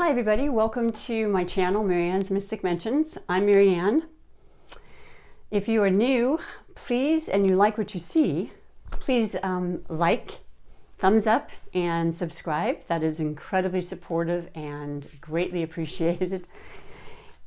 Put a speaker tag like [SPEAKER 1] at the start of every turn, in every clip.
[SPEAKER 1] Hi everybody, welcome to my channel, MaryAnne's Mystic Mentions. I'm MaryAnne. If you are new, please, and you like what you see, please like, thumbs up, and subscribe. That is incredibly supportive and greatly appreciated.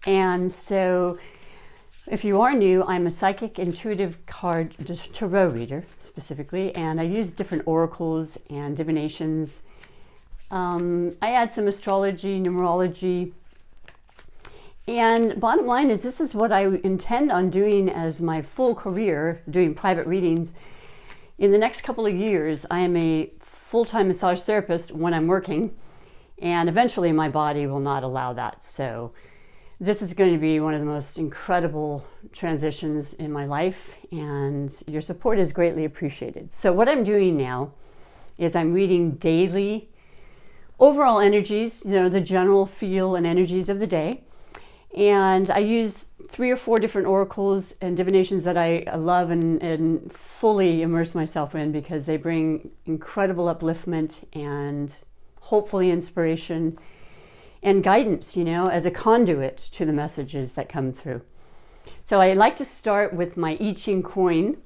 [SPEAKER 1] And so, if you are new, I'm a psychic intuitive card tarot reader specifically, and I use different oracles and divinations. I add some astrology, numerology, and bottom line is this is what I intend on doing as my full career, doing private readings. In the next couple of years, I am a full-time massage therapist when I'm working, and eventually my body will not allow that. So this is going to be one of the most incredible transitions in my life, and your support is greatly appreciated. So what I'm doing now is I'm reading daily overall energies, the general feel and energies of the day. And I use 3 or 4 different oracles and divinations that I love and fully immerse myself in because they bring incredible upliftment and hopefully inspiration and guidance, as a conduit to the messages that come through. So I like to start with my I Ching coin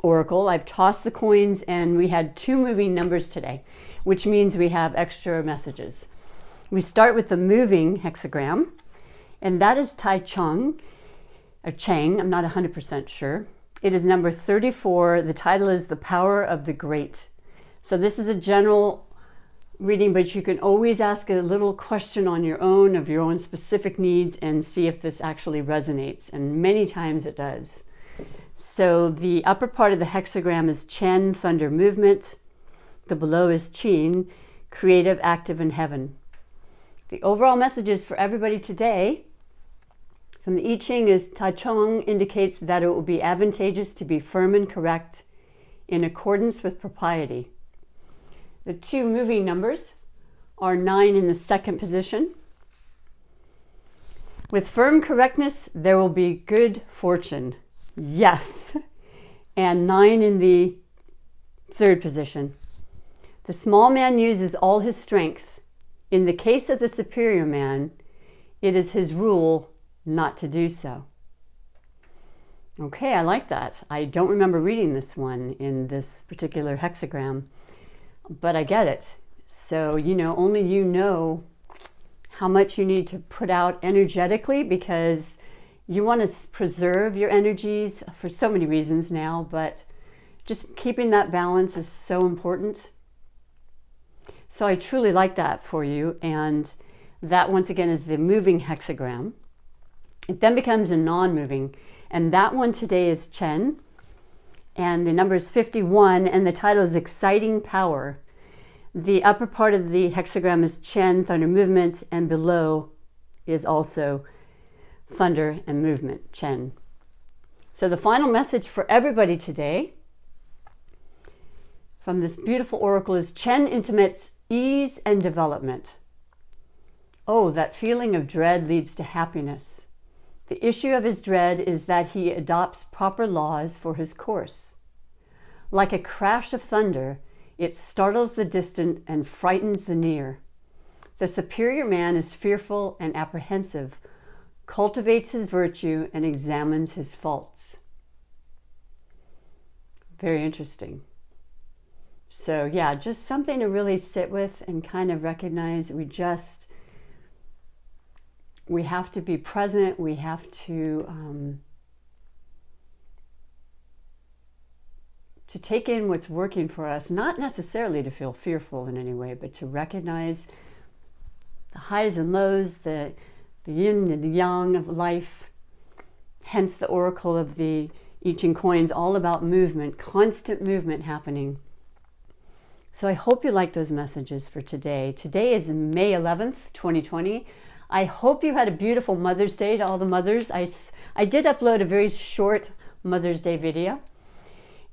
[SPEAKER 1] oracle. I've tossed the coins and we had 2 moving numbers today, which means we have extra messages. We start with the moving hexagram, and that is Tai Chang, or Chang, I'm not 100% sure. It is number 34. The title is The Power of the Great. So this is a general reading, but you can always ask a little question on your own of your own specific needs and see if this actually resonates, and many times it does. So the upper part of the hexagram is Chen, thunder, movement. The below is Qin, creative, active, and heaven. The overall messages for everybody today from the I Ching is Tai Chang indicates that it will be advantageous to be firm and correct in accordance with propriety. The 2 moving numbers are 9 in the second position. With firm correctness, there will be good fortune. Yes. And 9 in the third position. The small man uses all his strength. In the case of the superior man, it is his rule not to do so. Okay, I like that. I don't remember reading this one in this particular hexagram, but I get it. So, only you know how much you need to put out energetically because you want to preserve your energies for so many reasons now, but just keeping that balance is so important. So I truly like that for you, and that once again is the moving hexagram. It then becomes a non-moving, and that one today is Chen, and the number is 51, and the title is Exciting Power. The upper part of the hexagram is Chen, thunder, movement, and below is also thunder and movement, Chen. So the final message for everybody today from this beautiful oracle is Chen intimates ease and development. Oh, that feeling of dread leads to happiness. The issue of his dread is that he adopts proper laws for his course. Like a crash of thunder, it startles the distant and frightens the near. The superior man is fearful and apprehensive, cultivates his virtue, and examines his faults. Very interesting. So yeah, just something to really sit with and kind of recognize we have to be present. We have to take in what's working for us, not necessarily to feel fearful in any way, but to recognize the highs and lows, the yin and the yang of life. Hence the oracle of the I Ching coins, all about movement, constant movement happening. So I hope you like those messages for today. Today is May 11th, 2020. I hope you had a beautiful Mother's Day to all the mothers. I did upload a very short Mother's Day video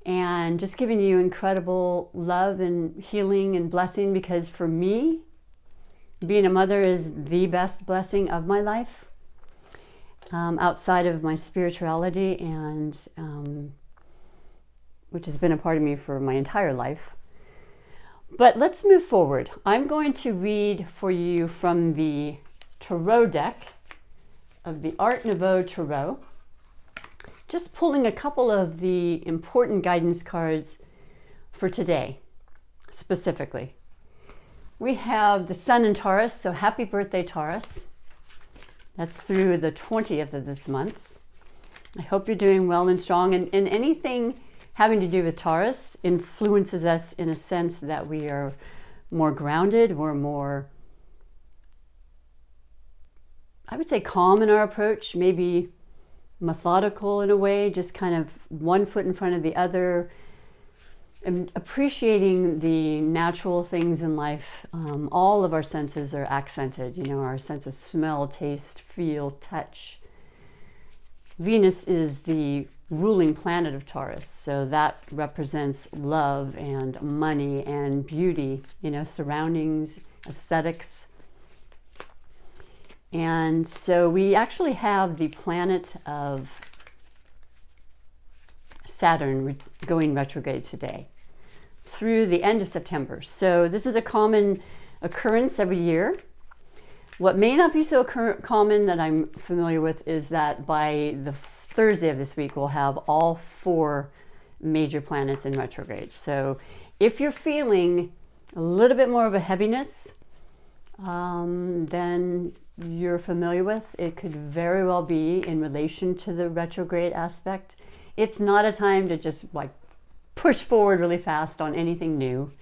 [SPEAKER 1] and just giving you incredible love and healing and blessing, because for me, being a mother is the best blessing of my life, outside of my spirituality, and which has been a part of me for my entire life. But let's move forward. I'm going to read for you from the Tarot deck of the Art Nouveau Tarot, just pulling a couple of the important guidance cards for today, specifically. We have the Sun in Taurus, so happy birthday, Taurus. That's through the 20th of this month. I hope you're doing well and strong, and anything having to do with Taurus influences us in a sense that we are more grounded, we're more, I would say, calm in our approach, maybe methodical in a way, just kind of one foot in front of the other, and appreciating the natural things in life. All of our senses are accented, you know, our sense of smell, taste, feel, touch. Venus is the ruling planet of Taurus, so that represents love and money and beauty, you know, surroundings, aesthetics. And so we actually have the planet of Saturn going retrograde today through the end of September. So this is a common occurrence every year. What may not be so common that I'm familiar with is that by the Thursday of this week, we'll have all 4 major planets in retrograde. So if you're feeling a little bit more of a heaviness than you're familiar with, it could very well be in relation to the retrograde aspect. It's not a time to just like push forward really fast on anything new.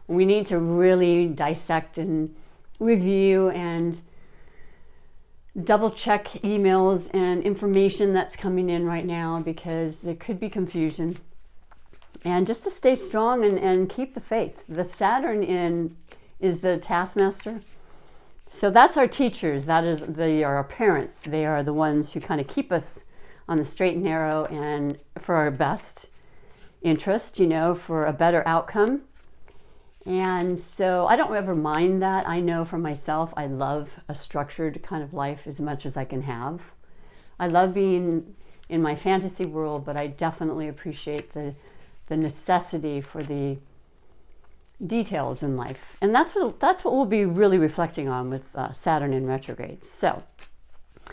[SPEAKER 1] We need to really dissect and review and double check emails and information that's coming in right now, because there could be confusion. And just to stay strong and keep the faith. The Saturn is the taskmaster. So that's our teachers. They are our parents. They are the ones who kind of keep us on the straight and narrow and for our best interest, you know, for a better outcome. And so I don't ever mind that. I know for myself, I love a structured kind of life as much as I can have. I love being in my fantasy world, but I definitely appreciate the necessity for the details in life. And that's what we'll be really reflecting on with Saturn in retrograde. So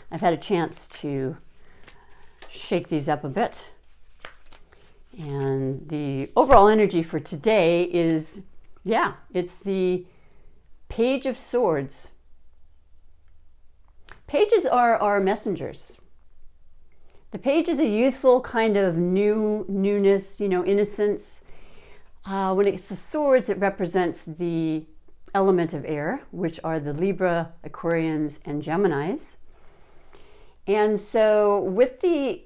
[SPEAKER 1] I've had a chance to shake these up a bit. And the overall energy for today is, it's the Page of Swords. Pages are our messengers. The page is a youthful kind of newness, you know, innocence. When it's the swords, it represents the element of air, which are the Libra, Aquarians, and Geminis. And so with the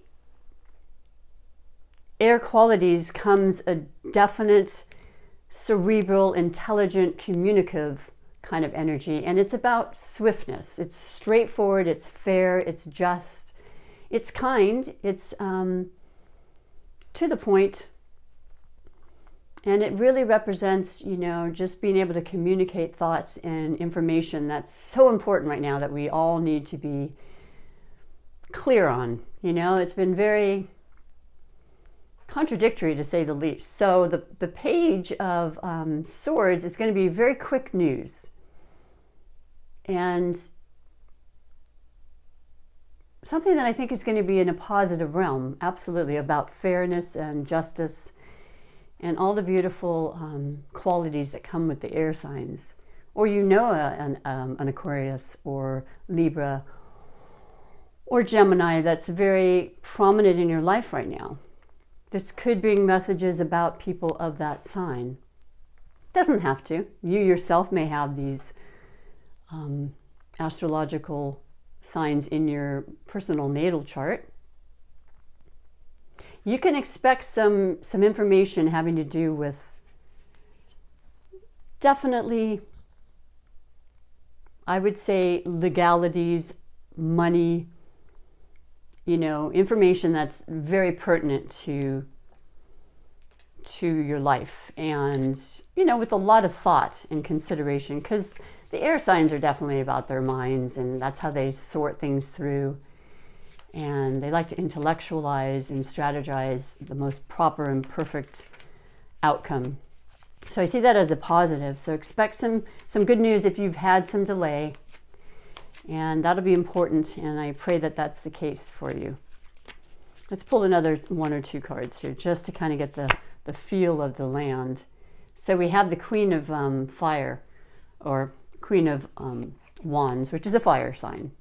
[SPEAKER 1] air qualities comes a definite cerebral, intelligent, communicative kind of energy. And it's about swiftness. It's straightforward, it's fair, it's just, it's kind, it's to the point. And it really represents, you know, just being able to communicate thoughts and information that's so important right now that we all need to be clear on. You know, it's been very contradictory to say the least. So the Page of Swords is going to be very quick news. And something that I think is going to be in a positive realm, absolutely, about fairness and justice and all the beautiful qualities that come with the air signs. Or you know an Aquarius or Libra or Gemini that's very prominent in your life right now. This could bring messages about people of that sign. Doesn't have to. You yourself may have these astrological signs in your personal natal chart. You can expect some information having to do with definitely, I would say, legalities, money, you know, information that's very pertinent to your life, and, you know, with a lot of thought and consideration, because the air signs are definitely about their minds, and that's how they sort things through. And they like to intellectualize and strategize the most proper and perfect outcome. So I see that as a positive. So expect some good news if you've had some delay. And that'll be important. And I pray that that's the case for you. Let's pull another 1 or 2 cards here just to kind of get the feel of the land. So we have the Queen of Fire, or Queen of Wands, which is a fire sign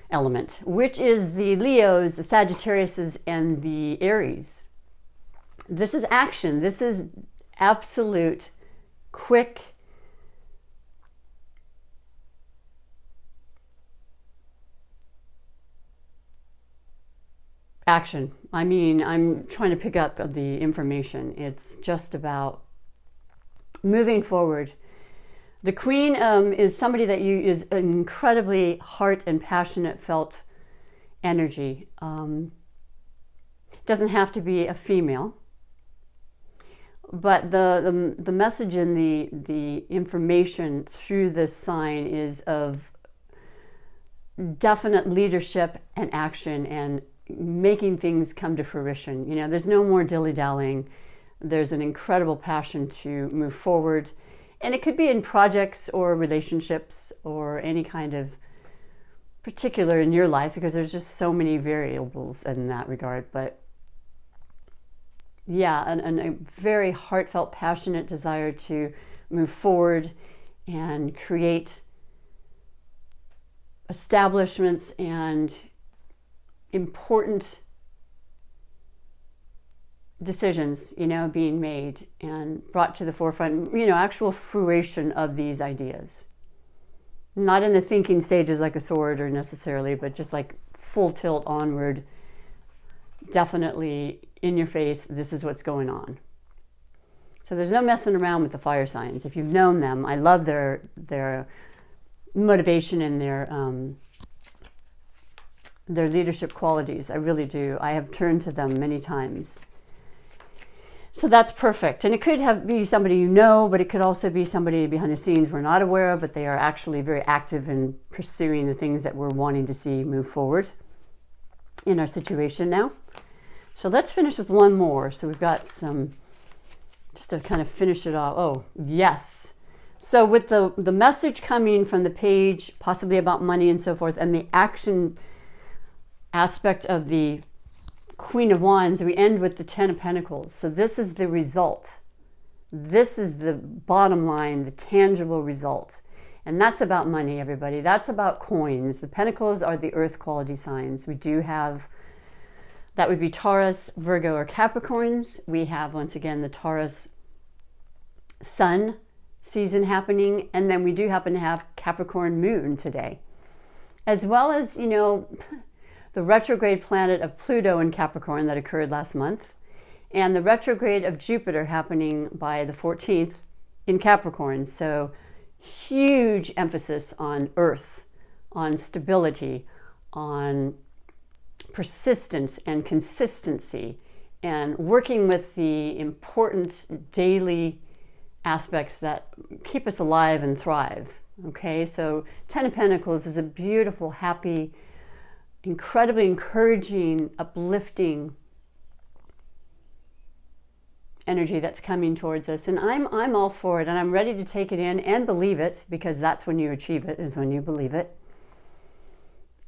[SPEAKER 1] element, which is the Leos, the Sagittariuses, and the Aries. This is action. This is absolute, quick, action. I mean, I'm trying to pick up the information. It's just about moving forward. The Queen is somebody that is incredibly heart and passionate felt energy. Doesn't have to be a female, but the message and the information through this sign is of definite leadership and action and making things come to fruition. You know, there's no more dilly-dallying. There's an incredible passion to move forward. And it could be in projects or relationships or any kind of particular in your life, because there's just so many variables in that regard. But yeah, a very heartfelt, passionate desire to move forward and create establishments and important decisions, you know, being made and brought to the forefront, you know, actual fruition of these ideas. Not in the thinking stages like a sword or necessarily, but just like full tilt onward, definitely in your face, this is what's going on. So there's no messing around with the fire signs. If you've known them, I love their motivation and their leadership qualities. I really do. I have turned to them many times. So that's perfect. And it could be somebody you know, but it could also be somebody behind the scenes we're not aware of, but they are actually very active in pursuing the things that we're wanting to see move forward in our situation now. So let's finish with one more. So we've got some, just to kind of finish it off. Oh, yes. So with the message coming from the page, possibly about money and so forth, and the action aspect of the Queen of Wands, we end with the 10 of Pentacles. So this is the result. This is the bottom line, the tangible result. And that's about money, everybody. That's about coins. The Pentacles are the earth quality signs. We do have, that would be Taurus, Virgo, or Capricorns. We have, once again, the Taurus Sun season happening. And then we do happen to have Capricorn Moon today. As well as, you know, the retrograde planet of Pluto in Capricorn that occurred last month, and the retrograde of Jupiter happening by the 14th in Capricorn. So huge emphasis on earth, on stability, on persistence and consistency, and working with the important daily aspects that keep us alive and thrive. Okay, so 10 of Pentacles is a beautiful, happy, incredibly encouraging, uplifting energy that's coming towards us. And I'm all for it, and I'm ready to take it in and believe it, because that's when you achieve it, is when you believe it.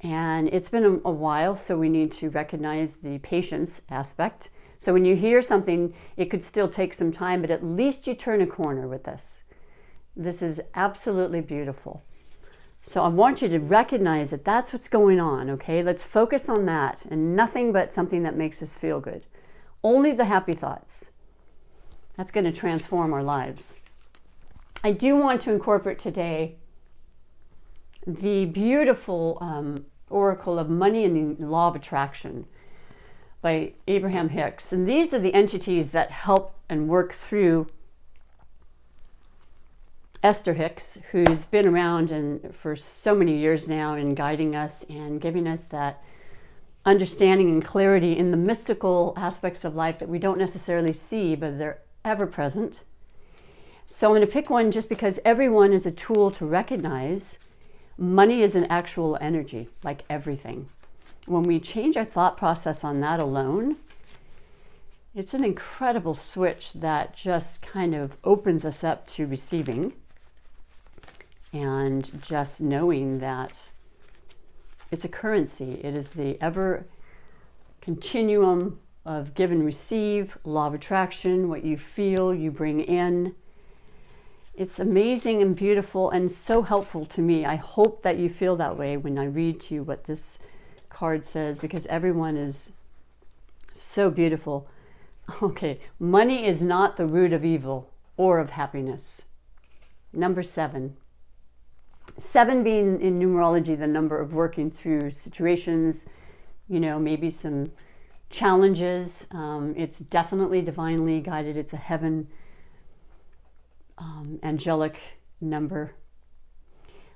[SPEAKER 1] And it's been a while, so we need to recognize the patience aspect. So when you hear something, it could still take some time, but at least you turn a corner with this. This is absolutely beautiful. So I want you to recognize that that's what's going on, okay? Let's focus on that and nothing but something that makes us feel good. Only the happy thoughts. That's going to transform our lives. I do want to incorporate today the beautiful oracle of money and the law of attraction by Abraham Hicks. And these are the entities that help and work through Esther Hicks, who's been around for so many years now and guiding us and giving us that understanding and clarity in the mystical aspects of life that we don't necessarily see, but they're ever present. So I'm going to pick one just because everyone is a tool to recognize money is an actual energy, like everything. When we change our thought process on that alone, It's an incredible switch that just kind of opens us up to receiving and just knowing that it's a currency. It is the ever continuum of give and receive, law of attraction, what you feel, you bring in. It's amazing and beautiful and so helpful to me. I hope that you feel that way when I read to you what this card says, because everyone is so beautiful. Okay, money is not the root of evil or of happiness. Number 7. 7 being in numerology the number of working through situations, maybe some challenges. It's definitely divinely guided. It's a heaven angelic number.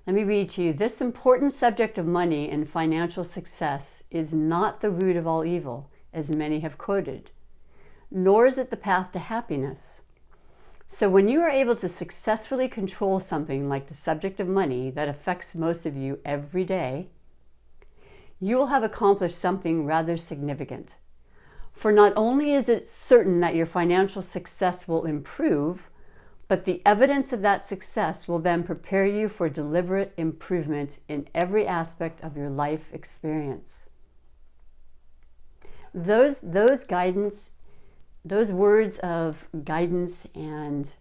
[SPEAKER 1] Let me read to you. This important subject of money and financial success is not the root of all evil, as many have quoted, nor is it the path to happiness. So when you are able to successfully control something like the subject of money that affects most of you every day, you will have accomplished something rather significant. For not only is it certain that your financial success will improve, but the evidence of that success will then prepare you for deliberate improvement in every aspect of your life experience. Those guidance, those words of guidance and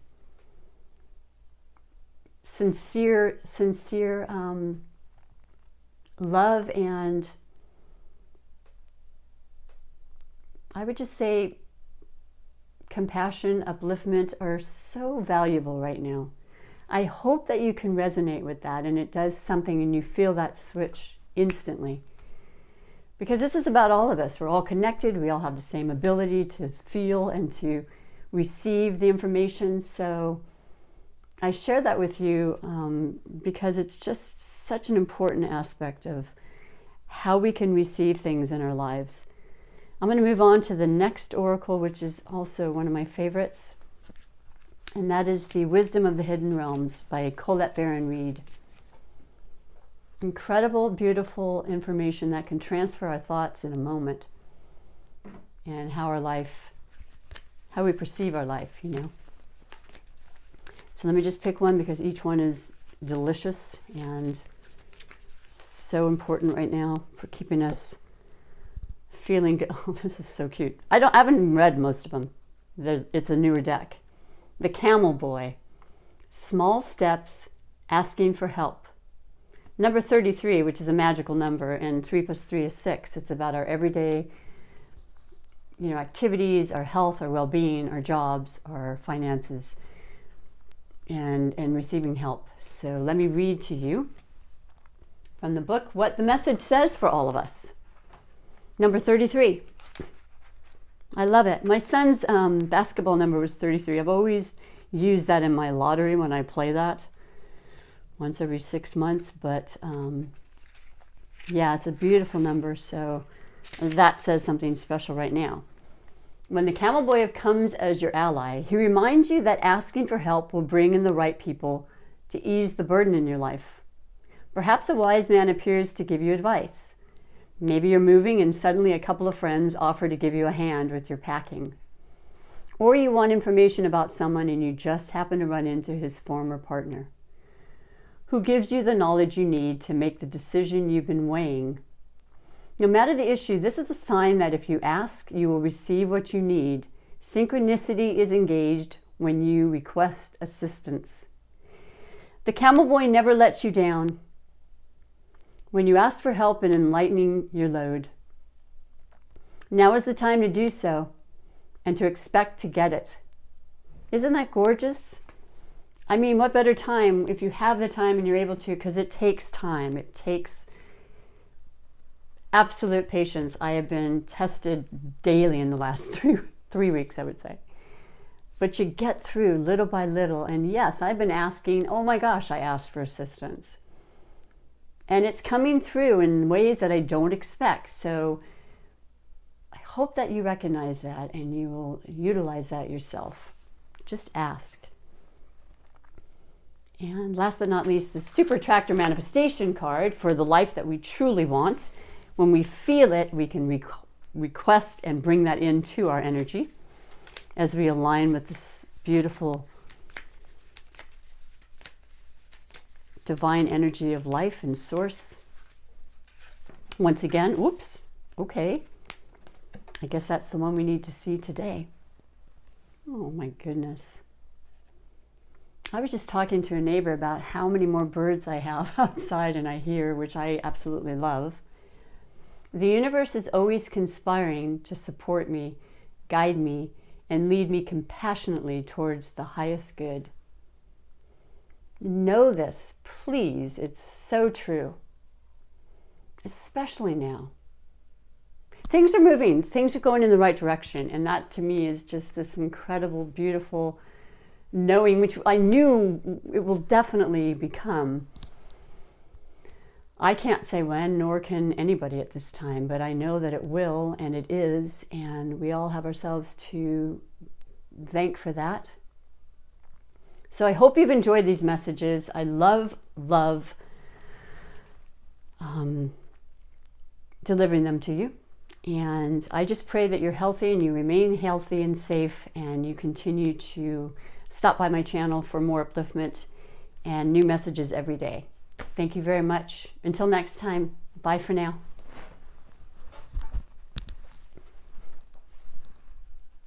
[SPEAKER 1] sincere love, and I would just say compassion, upliftment are so valuable right now. I hope that you can resonate with that and it does something and you feel that switch instantly. Because this is about all of us. We're all connected. We all have the same ability to feel and to receive the information. So I share that with you because it's just such an important aspect of how we can receive things in our lives. I'm going to move on to the next oracle, which is also one of my favorites. And that is The Wisdom of the Hidden Realms by Colette Baron Reid. Incredible, beautiful information that can transfer our thoughts in a moment and how we perceive our life, So let me just pick one because each one is delicious and so important right now for keeping us feeling good. Oh, this is so cute. I haven't read most of them. It's a newer deck. The Camel Boy. Small steps, asking for help. Number 33, which is a magical number, and 3 plus 3 is 6. It's about our everyday, activities, our health, our well-being, our jobs, our finances, and receiving help. So let me read to you from the book what the message says for all of us. Number 33. I love it. My son's basketball number was 33. I've always used that in my lottery when I play that once every 6 months. But yeah, it's a beautiful number. So that says something special right now. When the Camel Boy comes as your ally, he reminds you that asking for help will bring in the right people to ease the burden in your life. Perhaps a wise man appears to give you advice. Maybe you're moving and suddenly a couple of friends offer to give you a hand with your packing. Or you want information about someone and you just happen to run into his former partner, who gives you the knowledge you need to make the decision you've been weighing. No matter the issue, this is a sign that if you ask, you will receive what you need. Synchronicity is engaged when you request assistance. The Camel Boy never lets you down when you ask for help in lightening your load. Now is the time to do so and to expect to get it. Isn't that gorgeous? I mean, what better time if you have the time and you're able to, because it takes time. It takes absolute patience. I have been tested daily in the last three weeks, I would say. But you get through little by little. And yes, I've been asking, oh my gosh, I asked for assistance. And it's coming through in ways that I don't expect. So I hope that you recognize that and you will utilize that yourself. Just ask. And last but not least, the Super Attractor Manifestation card for the life that we truly want. When we feel it, we can request and bring that into our energy. as we align with this beautiful divine energy of life and source. Once again, whoops, okay. I guess that's the one we need to see today. Oh my goodness. I was just talking to a neighbor about how many more birds I have outside and I hear, which I absolutely love. The universe is always conspiring to support me, guide me, and lead me compassionately towards the highest good. Know this, please. It's so true. Especially now. Things are moving. Things are going in the right direction. And that to me is just this incredible, beautiful knowing, which I knew it will definitely become. I can't say when, nor can anybody at this time, but I know that it will, and it is, and we all have ourselves to thank for that. So I hope you've enjoyed these messages. I love delivering them to you. And I just pray that you're healthy and you remain healthy and safe, and you continue to stop by my channel for more upliftment and new messages every day. Thank you very much. Until next time, bye for now.